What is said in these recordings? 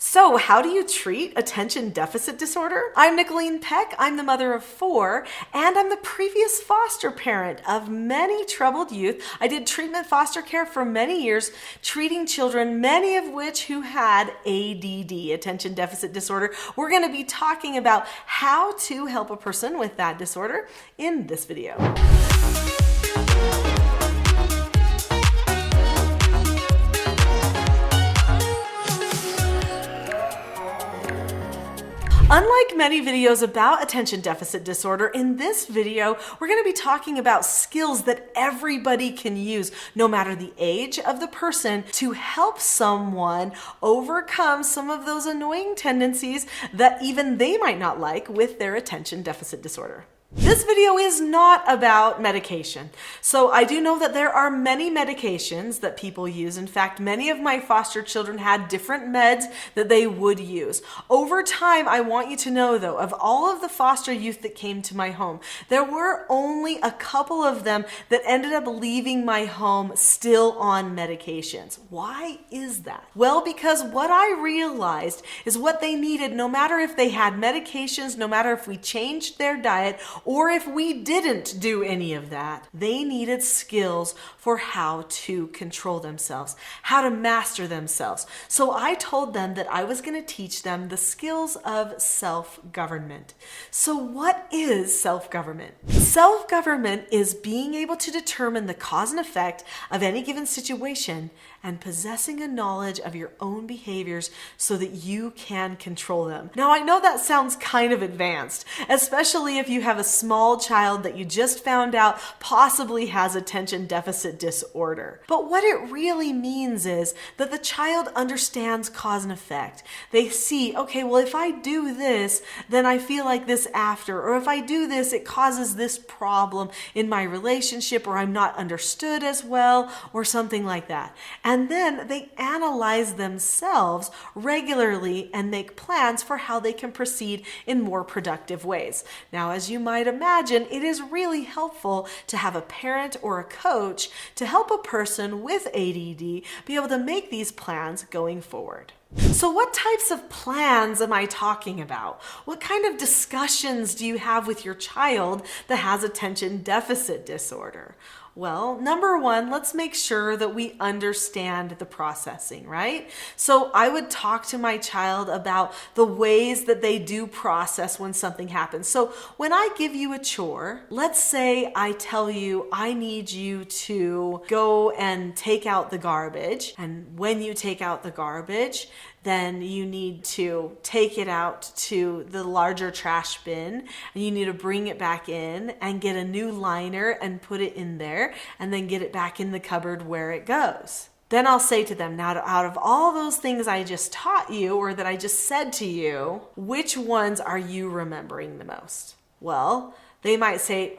So how do you treat attention deficit disorder? I'm Nicholeen Peck. I'm the mother of 4, and I'm the previous foster parent of many troubled youth. I did treatment foster care for many years, treating children, many of which who had ADD, attention deficit disorder. We're going to be talking about how to help a person with that disorder in this video. Unlike many videos about attention deficit disorder, in this video, we're going to be talking about skills that everybody can use, no matter the age of the person, to help someone overcome some of those annoying tendencies that even they might not like with their attention deficit disorder. This video is not about medication. So I do know that there are many medications that people use. In fact, many of my foster children had different meds that they would use. Over time, I want you to know though, of all of the foster youth that came to my home, there were only a couple of them that ended up leaving my home still on medications. Why is that? Well, because what I realized is what they needed, no matter if they had medications, no matter if we changed their diet, or if we didn't do any of that, they needed skills for how to control themselves, how to master themselves. So I told them that I was going to teach them the skills of self-government. So what is self-government? Self-government is being able to determine the cause and effect of any given situation and possessing a knowledge of your own behaviors so that you can control them. Now, I know that sounds kind of advanced, especially if you have a small child that you just found out possibly has attention deficit disorder. But what it really means is that the child understands cause and effect. They see, okay, well, if I do this, then I feel like this after, or if I do this, it causes this problem in my relationship, or I'm not understood as well, or something like that. And then they analyze themselves regularly and make plans for how they can proceed in more productive ways. Now, as you might imagine, it is really helpful to have a parent or a coach to help a person with ADD be able to make these plans going forward. So what types of plans am I talking about? What kind of discussions do you have with your child that has attention deficit disorder? Well, number one, let's make sure that we understand the processing, right? So I would talk to my child about the ways that they do process when something happens. So when I give you a chore, let's say I tell you I need you to go and take out the garbage. And when you take out the garbage, then you need to take it out to the larger trash bin, and you need to bring it back in and get a new liner and put it in there, and then get it back in the cupboard where it goes. Then I'll say to them, now out of all those things I just taught you or that I just said to you, which ones are you remembering the most? Well, they might say,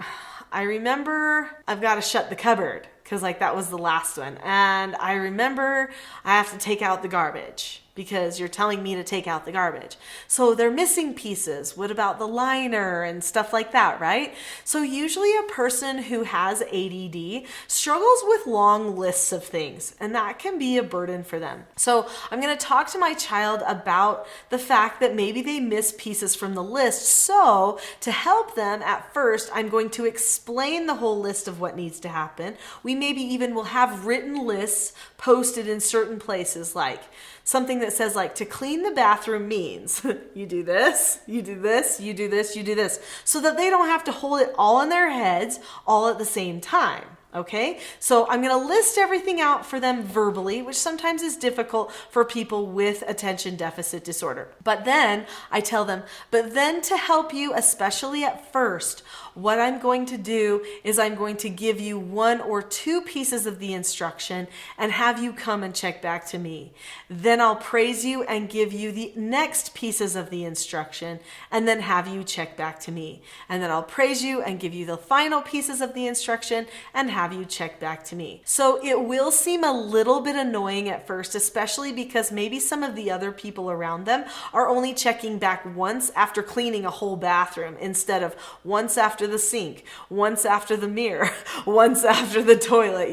I remember I've got to shut the cupboard because that was the last one. And I remember I have to take out the garbage because you're telling me to take out the garbage. So they're missing pieces. What about the liner and stuff like that, right? So usually a person who has ADD struggles with long lists of things, and that can be a burden for them. So I'm going to talk to my child about the fact that maybe they miss pieces from the list. So to help them at first, I'm going to explain the whole list of what needs to happen. We maybe even will have written lists posted in certain places, like something that says to clean the bathroom means you do this, you do this, you do this, you do this, so that they don't have to hold it all in their heads all at the same time. Okay, so I'm going to list everything out for them verbally, which sometimes is difficult for people with attention deficit disorder. But then I tell them, but then to help you, especially at first, what I'm going to do is I'm going to give you 1 or 2 pieces of the instruction and have you come and check back to me. Then I'll praise you and give you the next pieces of the instruction and then have you check back to me. And then I'll praise you and give you the final pieces of the instruction and have you check back to me. So it will seem a little bit annoying at first, especially because maybe some of the other people around them are only checking back once after cleaning a whole bathroom instead of once after the sink, once after the mirror, once after the toilet,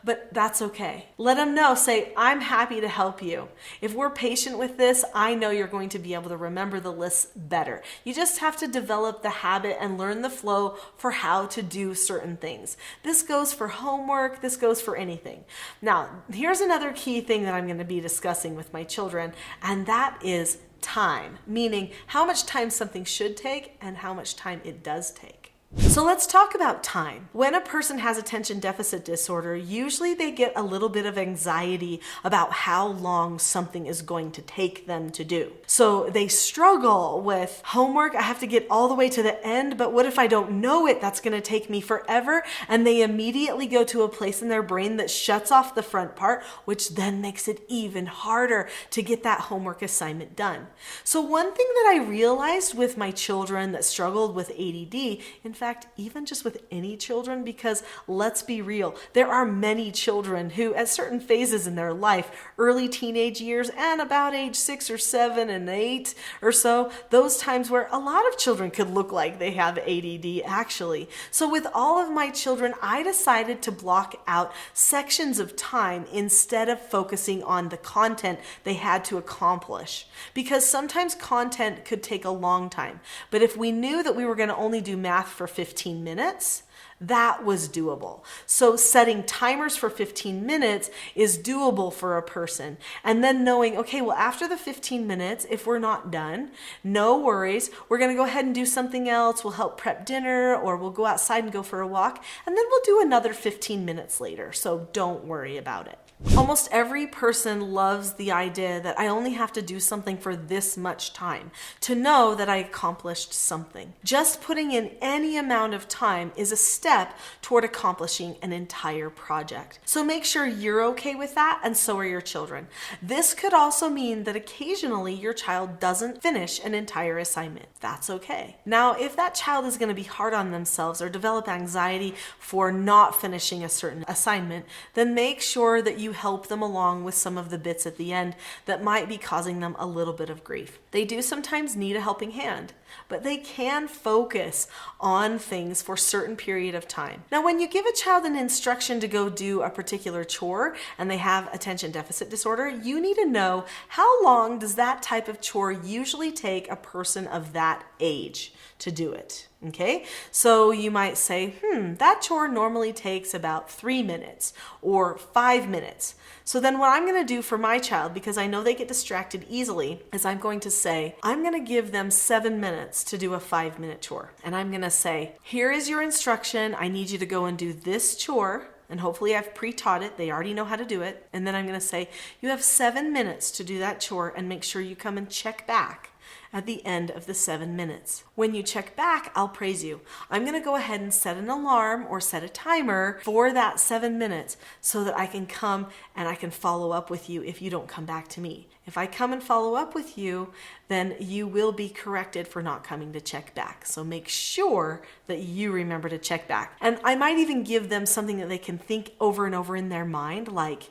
but that's okay. Let them know, say, I'm happy to help you. If we're patient with this, I know you're going to be able to remember the lists better. You just have to develop the habit and learn the flow for how to do certain things. This goes for homework, this goes for anything. Now, here's another key thing that I'm going to be discussing with my children, and that is time, meaning how much time something should take and how much time it does take. So let's talk about time. When a person has attention deficit disorder, usually they get a little bit of anxiety about how long something is going to take them to do. So they struggle with homework. I have to get all the way to the end, but what if I don't know it? That's going to take me forever. And they immediately go to a place in their brain that shuts off the front part, which then makes it even harder to get that homework assignment done. So one thing that I realized with my children that struggled with ADD, in fact, even just with any children, because let's be real, there are many children who at certain phases in their life, early teenage years and about age 6 or 7 and 8 or so, those times where a lot of children could look like they have ADD actually. So with all of my children, I decided to block out sections of time instead of focusing on the content they had to accomplish, because sometimes content could take a long time. But if we knew that we were going to only do math for 15 minutes, that was doable. So setting timers for 15 minutes is doable for a person. And then knowing, okay, well, after the 15 minutes, if we're not done, no worries. We're going to go ahead and do something else. We'll help prep dinner, or we'll go outside and go for a walk. And then we'll do another 15 minutes later. So don't worry about it. Almost every person loves the idea that I only have to do something for this much time to know that I accomplished something. Just putting in any amount of time is a step toward accomplishing an entire project. So make sure you're okay with that, and so are your children. This could also mean that occasionally your child doesn't finish an entire assignment. That's okay. Now, if that child is going to be hard on themselves or develop anxiety for not finishing a certain assignment, then make sure that you help them along with some of the bits at the end that might be causing them a little bit of grief. They do sometimes need a helping hand, but they can focus on things for a certain period of time. Now, when you give a child an instruction to go do a particular chore and they have attention deficit disorder, you need to know how long does that type of chore usually take a person of that age to do it. Okay, so you might say, that chore normally takes about 3 minutes or 5 minutes. So then what I'm going to do for my child, because I know they get distracted easily, is I'm going to say, I'm going to give them 7 minutes to do a 5-minute chore. And I'm going to say, here is your instruction. I need you to go and do this chore. And hopefully I've pre-taught it. They already know how to do it. And then I'm going to say, you have 7 minutes to do that chore, and make sure you come and check back at the end of the 7 minutes. When you check back, I'll praise you. I'm going to go ahead and set an alarm or set a timer for that 7 minutes so that I can come and I can follow up with you if you don't come back to me. If I come and follow up with you, then you will be corrected for not coming to check back. So make sure that you remember to check back. And I might even give them something that they can think over and over in their mind, like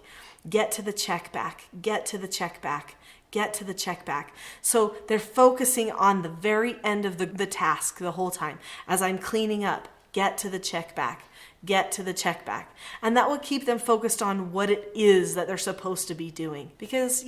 get to the check back, get to the check back, get to the check back. So they're focusing on the very end of the task the whole time. As I'm cleaning up, get to the check back, get to the check back. And that will keep them focused on what it is that they're supposed to be doing. Because,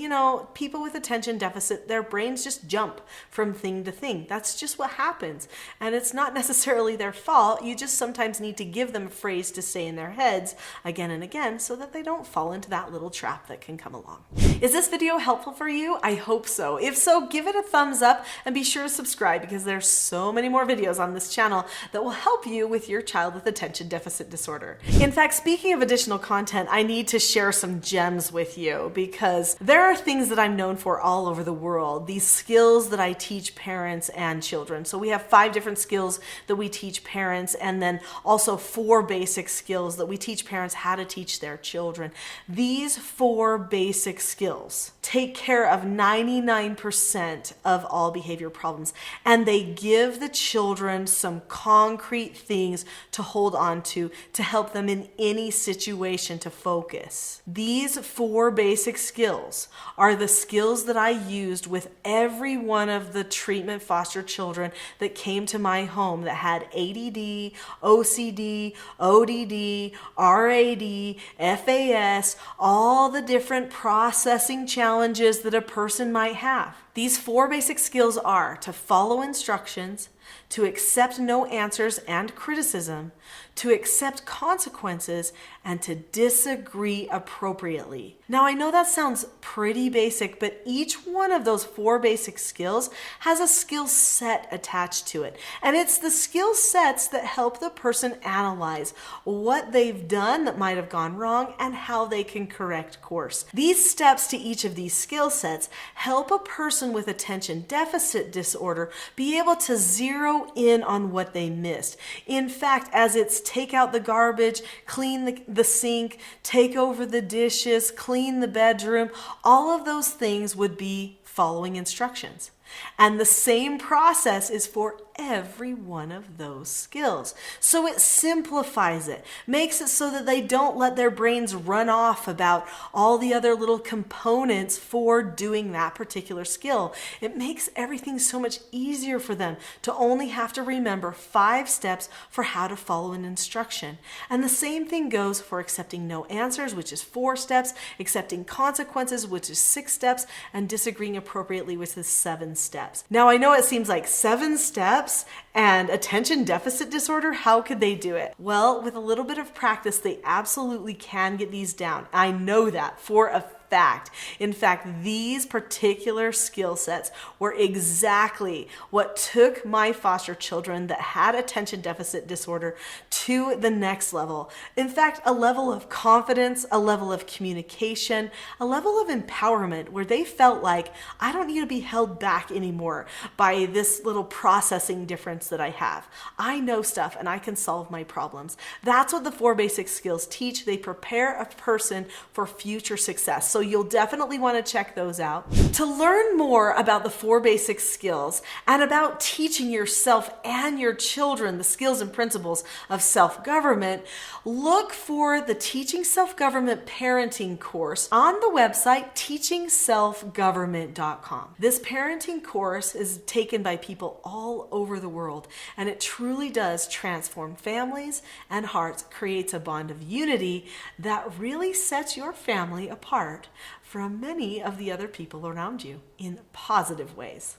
people with attention deficit, their brains just jump from thing to thing. That's just what happens. And it's not necessarily their fault. You just sometimes need to give them a phrase to say in their heads again and again so that they don't fall into that little trap that can come along. Is this video helpful for you? I hope so. If so, give it a thumbs up and be sure to subscribe, because there's so many more videos on this channel that will help you with your child with attention deficit disorder. In fact, speaking of additional content, I need to share some gems with you, because there are things that I'm known for all over the world, these skills that I teach parents and children. So we have 5 different skills that we teach parents, and then also 4 basic skills that we teach parents how to teach their children. These 4 basic skills skills take care of 99% of all behavior problems, and they give the children some concrete things to hold on to help them in any situation to focus. These 4 basic skills are the skills that I used with every one of the treatment foster children that came to my home that had ADD, OCD, ODD, RAD, FAS, all the different processing challenges that a person might have. These 4 basic skills are to follow instructions, to accept no answers and criticism, to accept consequences, and to disagree appropriately. Now, I know that sounds pretty basic, but each one of those 4 basic skills has a skill set attached to it. And it's the skill sets that help the person analyze what they've done that might have gone wrong and how they can correct course. These steps to each of these skill sets help a person with attention deficit disorder be able to zero in on what they missed. In fact, as it's take out the garbage, clean the sink, take over the dishes, clean the bedroom, all of those things would be following instructions. And the same process is for every one of those skills. So it simplifies it, makes it so that they don't let their brains run off about all the other little components for doing that particular skill. It makes everything so much easier for them to only have to remember 5 steps for how to follow an instruction. And the same thing goes for accepting no answers, which is 4 steps, accepting consequences, which is 6 steps, and disagreeing appropriately, which is 7 steps. Now, I know it seems like 7 steps and attention deficit disorder, how could they do it? Well, with a little bit of practice, they absolutely can get these down. I know that for a fact. In fact, these particular skill sets were exactly what took my foster children that had attention deficit disorder to the next level. In fact, a level of confidence, a level of communication, a level of empowerment where they felt like, I don't need to be held back anymore by this little processing difference that I have. I know stuff and I can solve my problems. That's what the 4 basic skills teach. They prepare a person for future success. So you'll definitely want to check those out. To learn more about the 4 basic skills and about teaching yourself and your children the skills and principles of self-government, look for the Teaching Self-Government Parenting course on the website teachingselfgovernment.com. This parenting course is taken by people all over the world, and it truly does transform families and hearts, creates a bond of unity that really sets your family apart from many of the other people around you in positive ways.